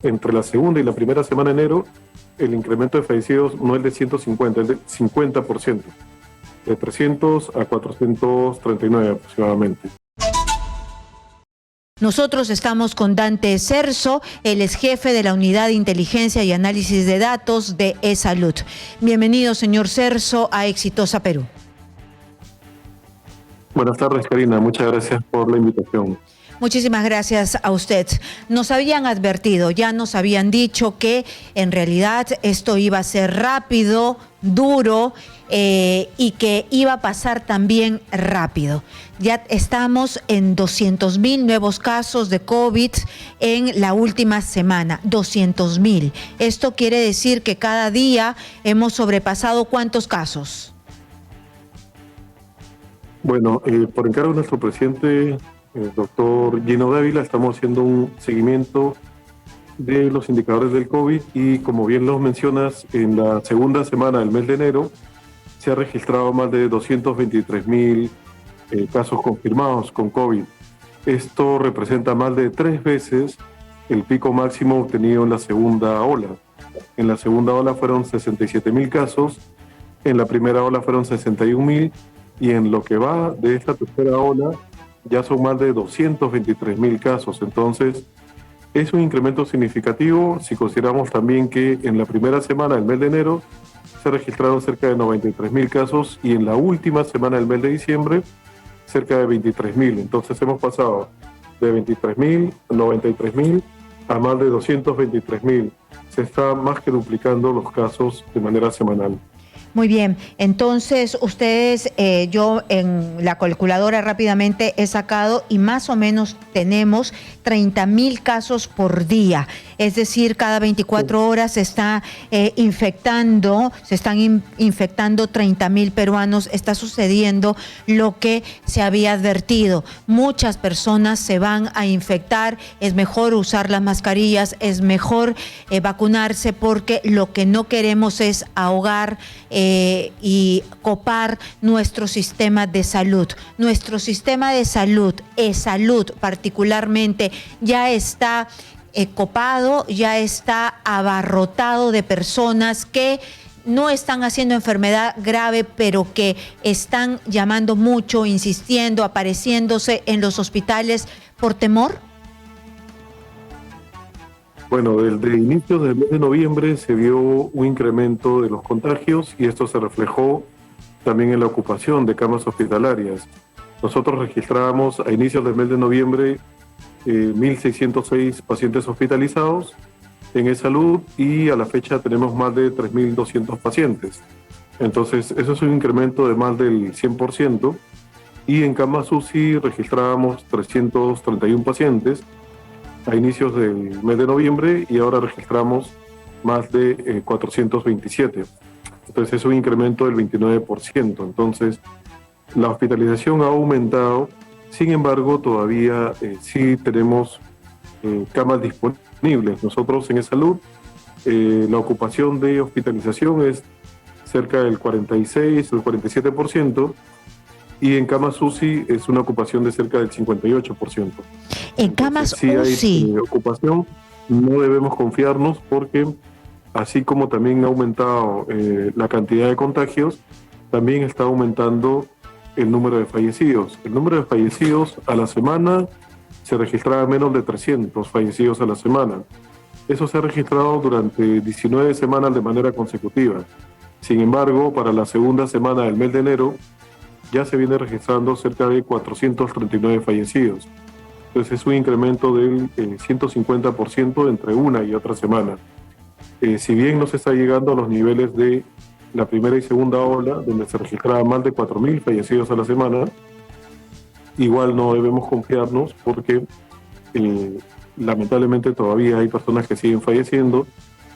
entre la segunda y la primera semana de enero, el incremento de fallecidos no es de 150, es de 50%, de 300 a 439 aproximadamente. Nosotros estamos con Dante Cerzo, él es jefe de la Unidad de Inteligencia y Análisis de Datos de eSalud. Bienvenido, señor Cerzo, a Exitosa Perú. Buenas tardes, Karina. Muchas gracias por la invitación. Muchísimas gracias a usted. Nos habían advertido, ya nos habían dicho que en realidad esto iba a ser rápido, duro y que iba a pasar también rápido. Ya estamos en 200.000 nuevos casos de COVID en la última semana, 200.000. Esto quiere decir que cada día hemos sobrepasado ¿cuántos casos? Bueno, por encargo de nuestro presidente, el doctor Gino Dávila, estamos haciendo un seguimiento de los indicadores del COVID y, como bien los mencionas, en la segunda semana del mes de enero se ha registrado más de 223.000 casos confirmados con COVID. Esto representa más de 3 veces el pico máximo obtenido en la segunda ola. En la segunda ola fueron 67.000 casos, en la primera ola fueron 61.000 y en lo que va de esta tercera ola ya son más de 223.000 casos. Entonces, es un incremento significativo si consideramos también que en la primera semana del mes de enero se registraron cerca de 93.000 casos y en la última semana del mes de diciembre cerca de 23.000. Entonces hemos pasado de 23.000 a 93.000 a más de 223.000. Se está más que duplicando los casos de manera semanal. Muy bien, entonces ustedes, yo en la calculadora rápidamente he sacado y más o menos tenemos 30.000 casos por día, es decir, cada 24 horas se está infectando 30.000 peruanos, está sucediendo lo que se había advertido, muchas personas se van a infectar, es mejor usar las mascarillas, es mejor vacunarse porque lo que no queremos es ahogar y copar nuestro sistema de salud. Nuestro sistema de salud, eSalud particularmente, ya está copado, ya está abarrotado de personas que no están haciendo enfermedad grave, pero que están llamando mucho, insistiendo, apareciéndose en los hospitales por temor. Bueno, desde inicios del mes de noviembre se vio un incremento de los contagios y esto se reflejó también en la ocupación de camas hospitalarias. Nosotros registramos a inicios del mes de noviembre 1.606 pacientes hospitalizados en eSalud y a la fecha tenemos más de 3.200 pacientes. Entonces, eso es un incremento de más del 100% y en camas UCI registrábamos 331 pacientes a inicios del mes de noviembre y ahora registramos más de 427. Entonces es un incremento del 29%. Entonces la hospitalización ha aumentado, sin embargo todavía sí tenemos camas disponibles. Nosotros en eSalud la ocupación de hospitalización es cerca del 46 o el 47%. Y en camas UCI es una ocupación de cerca del 58%. En camas UCI. Si hay ocupación, no debemos confiarnos porque así como también ha aumentado la cantidad de contagios, también está aumentando el número de fallecidos. El número de fallecidos a la semana se registraba menos de 300 fallecidos a la semana. Eso se ha registrado durante 19 semanas de manera consecutiva. Sin embargo, para la segunda semana del mes de enero, ya se viene registrando cerca de 439 fallecidos. Entonces es un incremento del 150% entre una y otra semana. Si bien no se está llegando a los niveles de la primera y segunda ola, donde se registraban más de 4.000 fallecidos a la semana, igual no debemos confiarnos porque lamentablemente todavía hay personas que siguen falleciendo,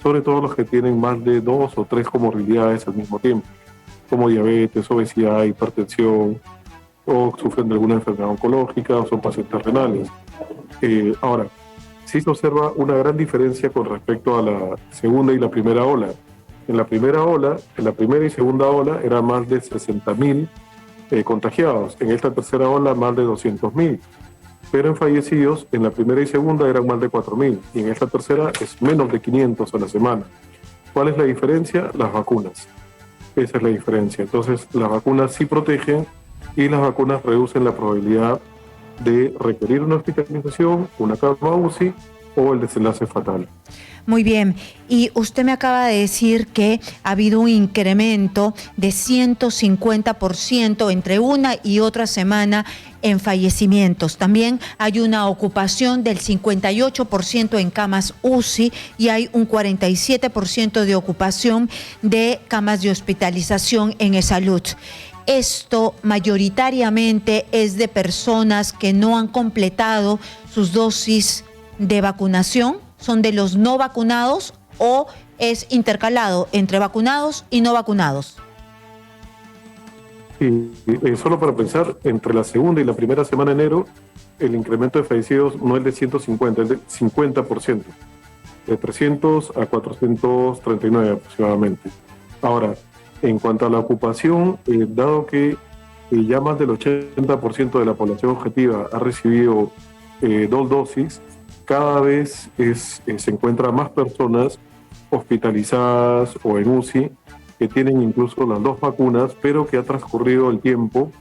sobre todo los que tienen más de 2 o 3 comorbilidades al mismo tiempo, como diabetes, obesidad, hipertensión, o sufren de alguna enfermedad oncológica o son pacientes renales. Ahora, sí se observa una gran diferencia con respecto a la segunda y la primera ola. En la primera y segunda ola eran más de 60.000 contagiados. En esta tercera ola más de 200.000. pero en fallecidos, en la primera y segunda eran más de 4.000, y en esta tercera es menos de 500 a la semana. ¿Cuál es la diferencia? Las vacunas. Esa es la diferencia. Entonces, las vacunas sí protegen y las vacunas reducen la probabilidad de requerir una hospitalización, una cama UCI o el desenlace fatal. Muy bien, y usted me acaba de decir que ha habido un incremento de 150% entre una y otra semana en fallecimientos. También hay una ocupación del 58% en camas UCI y hay un 47% de ocupación de camas de hospitalización en e-salud. Esto mayoritariamente es de personas que no han completado sus dosis de vacunación. ¿Son de los no vacunados o es intercalado entre vacunados y no vacunados? Sí, solo para pensar, entre la segunda y la primera semana de enero, el incremento de fallecidos no es de 150, es de 50%, de 300 a 439 aproximadamente. Ahora, en cuanto a la ocupación, dado que ya más del 80% de la población objetiva ha recibido 2 dosis, cada vez se encuentran más personas hospitalizadas o en UCI que tienen incluso las 2 vacunas, pero que ha transcurrido el tiempo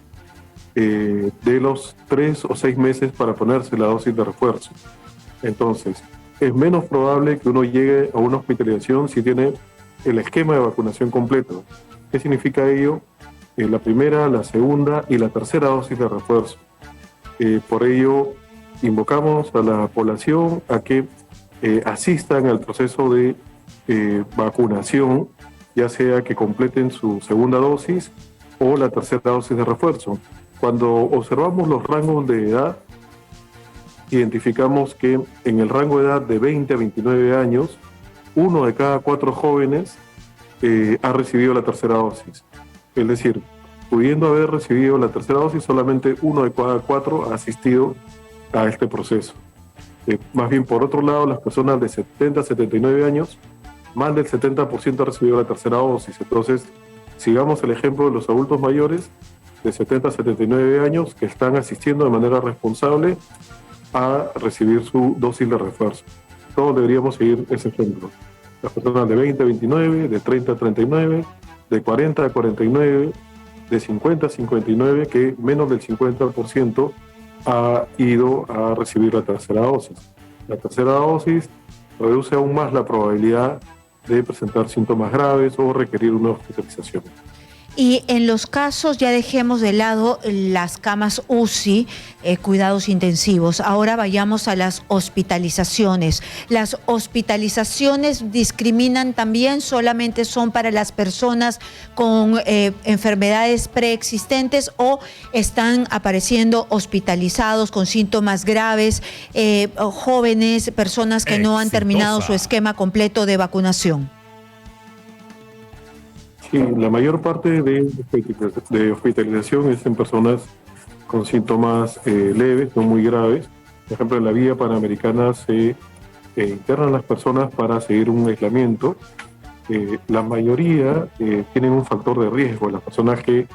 de los 3 o 6 meses para ponerse la dosis de refuerzo. Entonces, es menos probable que uno llegue a una hospitalización si tiene el esquema de vacunación completo. ¿Qué significa ello? La primera, la segunda y la tercera dosis de refuerzo. Por ello, invocamos a la población a que asistan al proceso de vacunación, ya sea que completen su segunda dosis o la tercera dosis de refuerzo. Cuando observamos los rangos de edad, identificamos que en el rango de edad de 20 a 29 años, 1 de cada 4 jóvenes ha recibido la tercera dosis. Es decir, pudiendo haber recibido la tercera dosis, solamente 1 de cada 4 ha asistido a este proceso. Más bien, por otro lado, las personas de 70 a 79 años, más del 70% ha recibido la tercera dosis. Entonces, sigamos el ejemplo de los adultos mayores de 70 a 79 años que están asistiendo de manera responsable a recibir su dosis de refuerzo. Todos deberíamos seguir ese ejemplo. Las personas de 20 a 29, de 30 a 39, de 40 a 49, de 50 a 59, que menos del 50% ha ido a recibir la tercera dosis. La tercera dosis reduce aún más la probabilidad de presentar síntomas graves o requerir una hospitalización. Y en los casos, ya dejemos de lado las camas UCI, cuidados intensivos. Ahora vayamos a las hospitalizaciones. ¿Las hospitalizaciones discriminan también? ¿Solamente son para las personas con enfermedades preexistentes o están apareciendo hospitalizados con síntomas graves, jóvenes, personas que no han terminado su esquema completo de vacunación? Sí, la mayor parte de hospitalización es en personas con síntomas leves, no muy graves. Por ejemplo, en la vía panamericana se internan las personas para seguir un aislamiento. La mayoría tienen un factor de riesgo, las personas que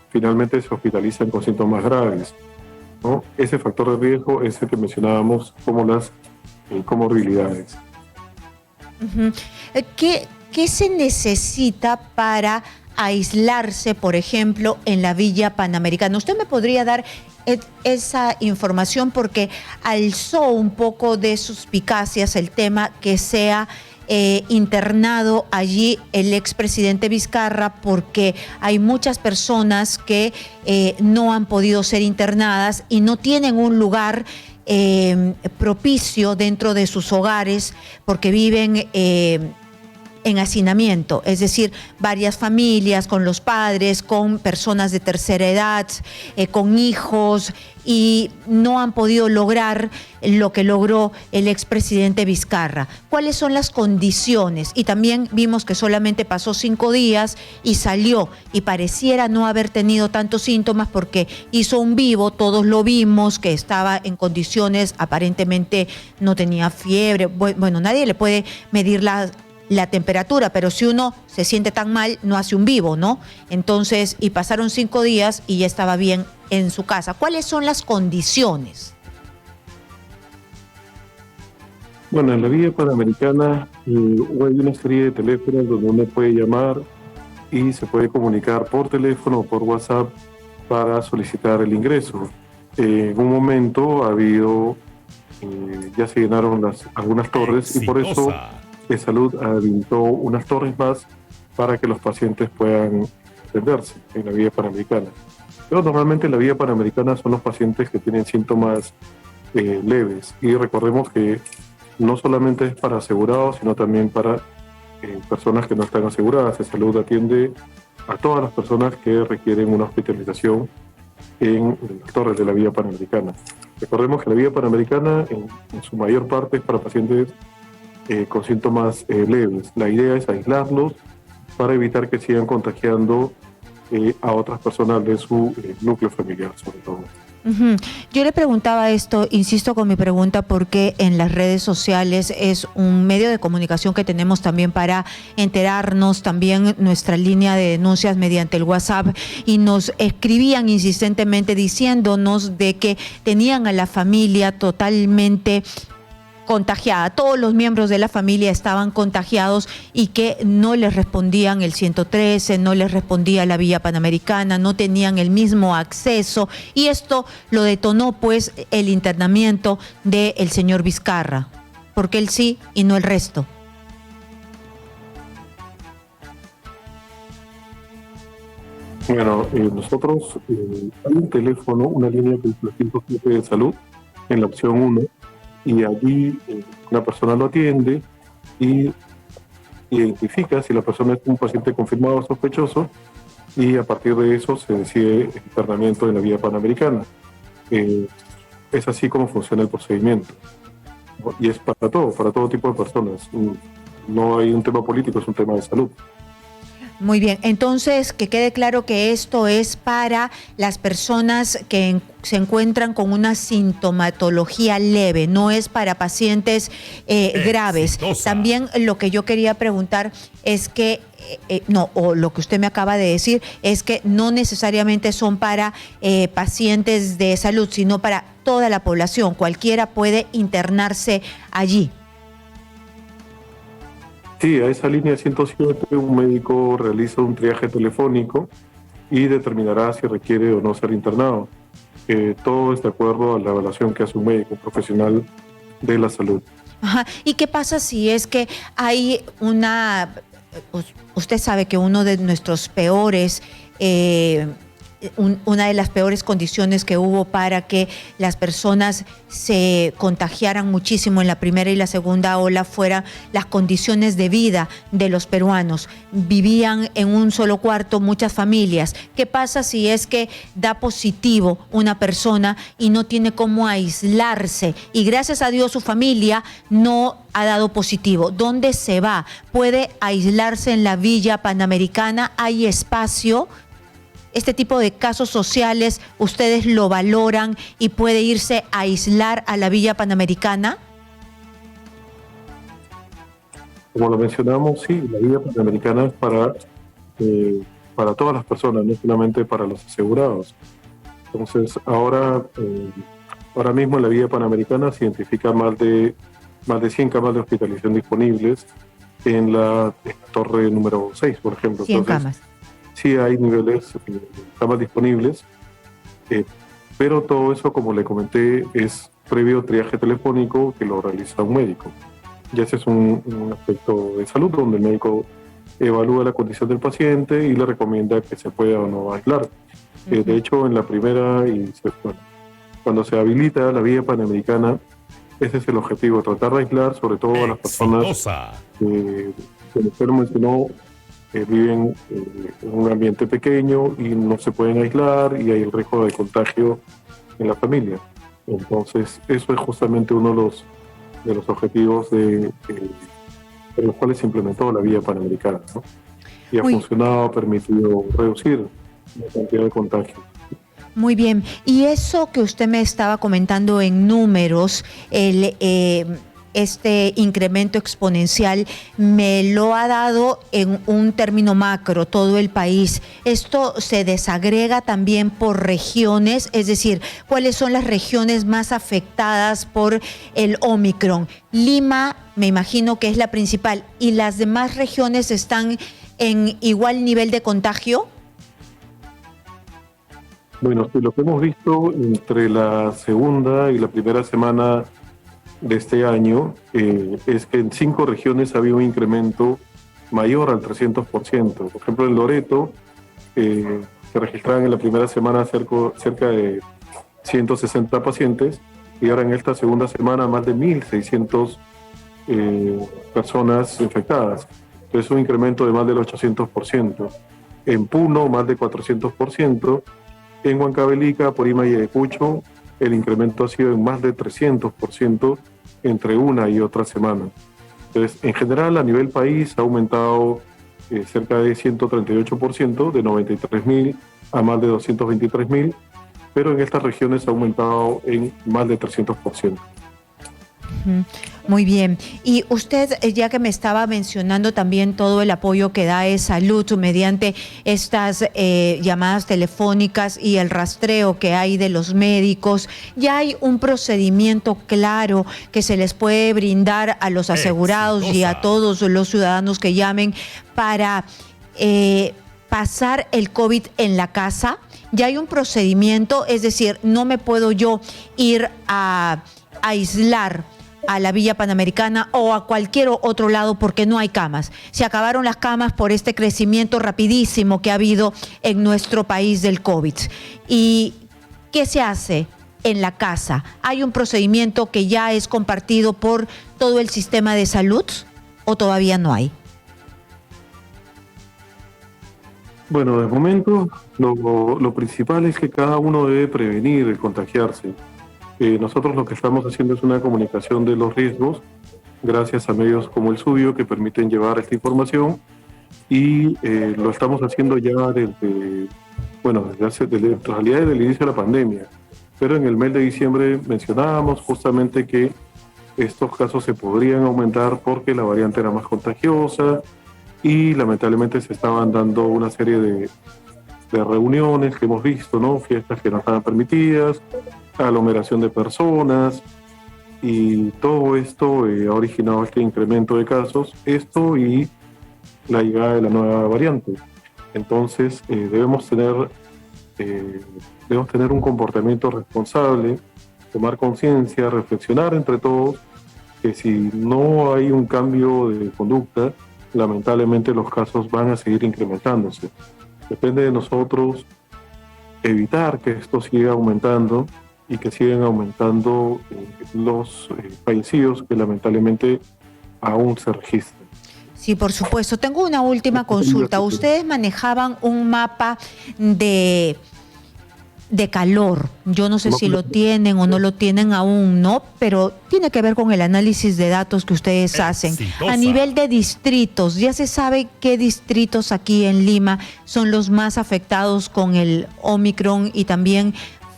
finalmente se hospitalizan con síntomas graves, ¿no? Ese factor de riesgo es el que mencionábamos como las comorbilidades. Uh-huh. ¿Qué se necesita para aislarse, por ejemplo, en la Villa Panamericana? ¿Usted me podría dar esa información? Porque alzó un poco de suspicacias el tema que sea internado allí el expresidente Vizcarra, porque hay muchas personas que no han podido ser internadas y no tienen un lugar propicio dentro de sus hogares porque viven en hacinamiento, es decir, varias familias con los padres, con personas de tercera edad, con hijos, y no han podido lograr lo que logró el expresidente Vizcarra. ¿Cuáles son las condiciones? Y también vimos que solamente pasó 5 días y salió, y pareciera no haber tenido tantos síntomas porque hizo un vivo, todos lo vimos, que estaba en condiciones, aparentemente no tenía fiebre. Bueno, nadie le puede medir la temperatura, pero si uno se siente tan mal, no hace un vivo, ¿no? Entonces, y pasaron 5 días y ya estaba bien en su casa. ¿Cuáles son las condiciones? Bueno, en la vía panamericana hay una serie de teléfonos donde uno puede llamar y se puede comunicar por teléfono o por WhatsApp para solicitar el ingreso. En un momento ha habido, ya se llenaron algunas torres y por eso Salud habilitó unas torres más para que los pacientes puedan atenderse en la vía panamericana. Pero normalmente en la vía panamericana son los pacientes que tienen síntomas leves y recordemos que no solamente es para asegurados, sino también para personas que no están aseguradas. Salud atiende a todas las personas que requieren una hospitalización en las torres de la vía panamericana. Recordemos que la vía panamericana en su mayor parte es para pacientes con síntomas leves. La idea es aislarlos para evitar que sigan contagiando a otras personas de su núcleo familiar, sobre todo. Yo le preguntaba esto, insisto con mi pregunta, porque en las redes sociales es un medio de comunicación que tenemos también para enterarnos, también nuestra línea de denuncias mediante el WhatsApp, y nos escribían insistentemente diciéndonos de que tenían a la familia totalmente contagiada, todos los miembros de la familia estaban contagiados y que no les respondían el 113, no les respondía la vía panamericana, no tenían el mismo acceso, y esto lo detonó pues el internamiento del señor Vizcarra, porque él sí y no el resto. Bueno, nosotros hay un teléfono, una línea que es el 107 de salud en la opción 1, y allí una persona lo atiende y identifica si la persona es un paciente confirmado o sospechoso, y a partir de eso se decide el internamiento en la vía panamericana. Es así como funciona el procedimiento. Y es para todo tipo de personas. No hay un tema político, es un tema de salud. Muy bien, entonces que quede claro que esto es para las personas que se encuentran con una sintomatología leve, no es para pacientes graves. También lo que yo quería preguntar es que, o lo que usted me acaba de decir, es que no necesariamente son para pacientes de salud, sino para toda la población. Cualquiera puede internarse allí. Sí, a esa línea 107 un médico realiza un triaje telefónico y determinará si requiere o no ser internado. Todo es de acuerdo a la evaluación que hace un médico profesional de la salud. Ajá. ¿Y qué pasa si es que hay usted sabe que uno de nuestros peores una de las peores condiciones que hubo para que las personas se contagiaran muchísimo en la primera y la segunda ola fueran las condiciones de vida de los peruanos? Vivían en un solo cuarto muchas familias. ¿Qué pasa si es que da positivo una persona y no tiene cómo aislarse? Y gracias a Dios su familia no ha dado positivo. ¿Dónde se va? ¿Puede aislarse en la Villa Panamericana? ¿Hay espacio? Este tipo de casos sociales, ¿ustedes lo valoran y puede irse a aislar a la Villa Panamericana? Como lo mencionamos, sí, la Villa Panamericana es para todas las personas, no solamente para los asegurados. Entonces, ahora mismo en la Villa Panamericana se identifica más de 100 camas de hospitalización disponibles en la torre número 6, por ejemplo. 100 camas. Sí hay niveles de camas disponibles, pero todo eso, como le comenté, es previo triaje telefónico que lo realiza un médico. Y ese es un aspecto de salud donde el médico evalúa la condición del paciente y le recomienda que se pueda o no aislar. De hecho, en la primera, cuando se habilita la vía panamericana, ese es el objetivo, tratar de aislar sobre todo a las personas que usted mencionó, viven en un ambiente pequeño y no se pueden aislar y hay el riesgo de contagio en la familia. Entonces, eso es justamente uno de los objetivos de los cuales se implementó la vía panamericana, ¿no? Y ha funcionado, ha permitido reducir la cantidad de contagios. Muy bien. Y eso que usted me estaba comentando en números, este incremento exponencial me lo ha dado en un término macro todo el país. Esto se desagrega también por regiones, es decir, ¿cuáles son las regiones más afectadas por el Omicron? Lima, me imagino que es la principal, ¿y las demás regiones están en igual nivel de contagio? Bueno, sí, lo que hemos visto entre la segunda y la primera semana de este año es que en 5 regiones ha habido un incremento mayor al 300%. Por ejemplo, en Loreto se registraron en la primera semana cerca de 160 pacientes y ahora en esta segunda semana más de 1.600 personas infectadas. Es un incremento de más del 800%. En Puno, más de 400%. En Huancavelica, Apurímac y Ayacucho, el incremento ha sido en más de 300% entre una y otra semana. Entonces, en general, a nivel país ha aumentado cerca de 138%, de 93.000 a más de 223.000, pero en estas regiones ha aumentado en más de 300%. Muy bien. Y usted, ya que me estaba mencionando también todo el apoyo que da Salud mediante estas llamadas telefónicas y el rastreo que hay de los médicos, ¿ya hay un procedimiento claro que se les puede brindar a los asegurados y a todos los ciudadanos que llamen para pasar el COVID en la casa? ¿Ya hay un procedimiento? Es decir, no me puedo yo ir a aislar a la Villa Panamericana o a cualquier otro lado porque no hay camas. Se acabaron las camas por este crecimiento rapidísimo que ha habido en nuestro país del COVID. ¿Y qué se hace en la casa? ¿Hay un procedimiento que ya es compartido por todo el sistema de salud o todavía no hay? Bueno, de momento lo principal es que cada uno debe prevenir el contagiarse. Nosotros lo que estamos haciendo es una comunicación de los riesgos gracias a medios como el suyo que permiten llevar esta información y lo estamos haciendo ya desde en realidad desde el inicio de la pandemia. Pero en el mes de diciembre mencionábamos justamente que estos casos se podrían aumentar porque la variante era más contagiosa y lamentablemente se estaban dando una serie de reuniones que hemos visto, ¿no? Fiestas que no estaban permitidas, aglomeración de personas y todo esto ha originado este incremento de casos, esto y la llegada de la nueva variante. Entonces debemos tener un comportamiento responsable, tomar conciencia, reflexionar entre todos que si no hay un cambio de conducta, lamentablemente los casos van a seguir incrementándose. Depende de nosotros evitar que esto siga aumentando y que sigan aumentando los fallecidos que lamentablemente aún se registran. Sí, por supuesto. Tengo una última consulta. Ustedes manejaban un mapa de calor. Yo no sé si lo tienen o no lo tienen aún, ¿no? Pero tiene que ver con el análisis de datos que ustedes hacen. A nivel de distritos, ¿ya se sabe qué distritos aquí en Lima son los más afectados con el Omicron y también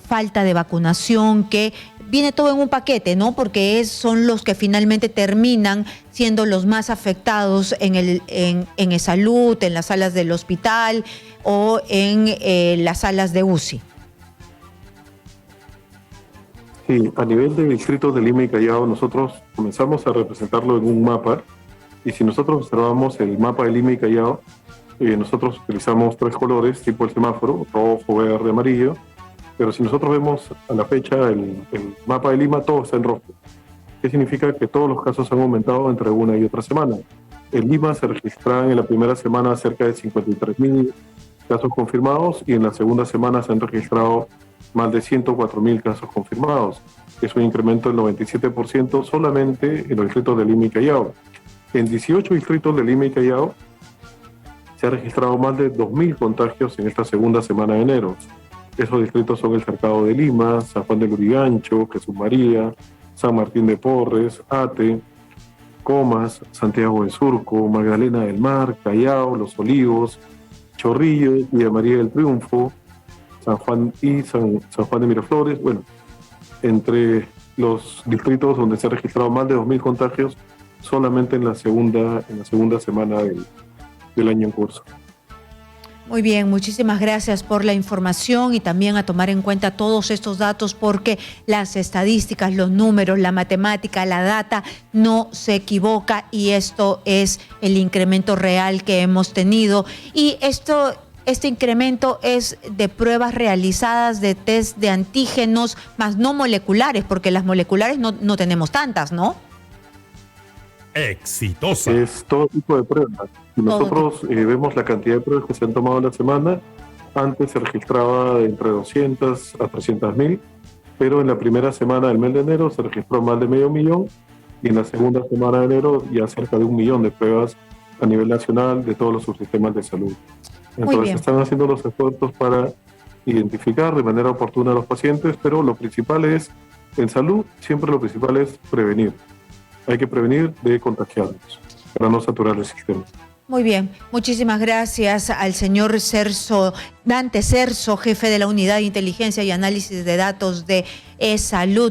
falta de vacunación, que viene todo en un paquete, ¿no? Porque son los que finalmente terminan siendo los más afectados en salud, en las salas del hospital o en las salas de UCI? Sí, a nivel de distritos de Lima y Callao, nosotros comenzamos a representarlo en un mapa y si nosotros observamos el mapa de Lima y Callao, nosotros utilizamos 3 colores, tipo el semáforo, rojo, verde, amarillo, pero si nosotros vemos a la fecha el mapa de Lima, todo está en rojo. ¿Qué significa? Que todos los casos han aumentado entre una y otra semana. En Lima se registraron en la primera semana cerca de 53.000 casos confirmados y en la segunda semana se han registrado más de 104.000 casos confirmados. Es un incremento del 97% solamente en los distritos de Lima y Callao. En 18 distritos de Lima y Callao se ha registrado más de 2.000 contagios en esta segunda semana de enero. Esos distritos son el Cercado de Lima, San Juan de Lurigancho, Jesús María, San Martín de Porres, Ate, Comas, Santiago de Surco, Magdalena del Mar, Callao, Los Olivos, Chorrillos, Villa María del Triunfo, San Juan y San Juan de Miraflores. Bueno, entre los distritos donde se han registrado más de 2.000 contagios solamente en la segunda semana del año en curso. Muy bien, muchísimas gracias por la información y también a tomar en cuenta todos estos datos porque las estadísticas, los números, la matemática, la data no se equivoca y esto es el incremento real que hemos tenido. Y este incremento es de pruebas realizadas de test de antígenos, más no moleculares, porque las moleculares no tenemos tantas, ¿no? Exitosa. Es todo tipo de pruebas. Si nosotros vemos la cantidad de pruebas que se han tomado en la semana, antes se registraba entre 200 a 300.000, pero en la primera semana del mes de enero se registró más de 500.000 y en la segunda semana de enero ya cerca de 1 millón de pruebas a nivel nacional de todos los subsistemas de salud. Entonces están haciendo los esfuerzos para identificar de manera oportuna a los pacientes, pero lo principal es, en salud, siempre lo principal es prevenir. Hay que prevenir de contagiarnos para no saturar el sistema. Muy bien, muchísimas gracias al señor Dante Cerzo, jefe de la Unidad de Inteligencia y Análisis de Datos de eSalud.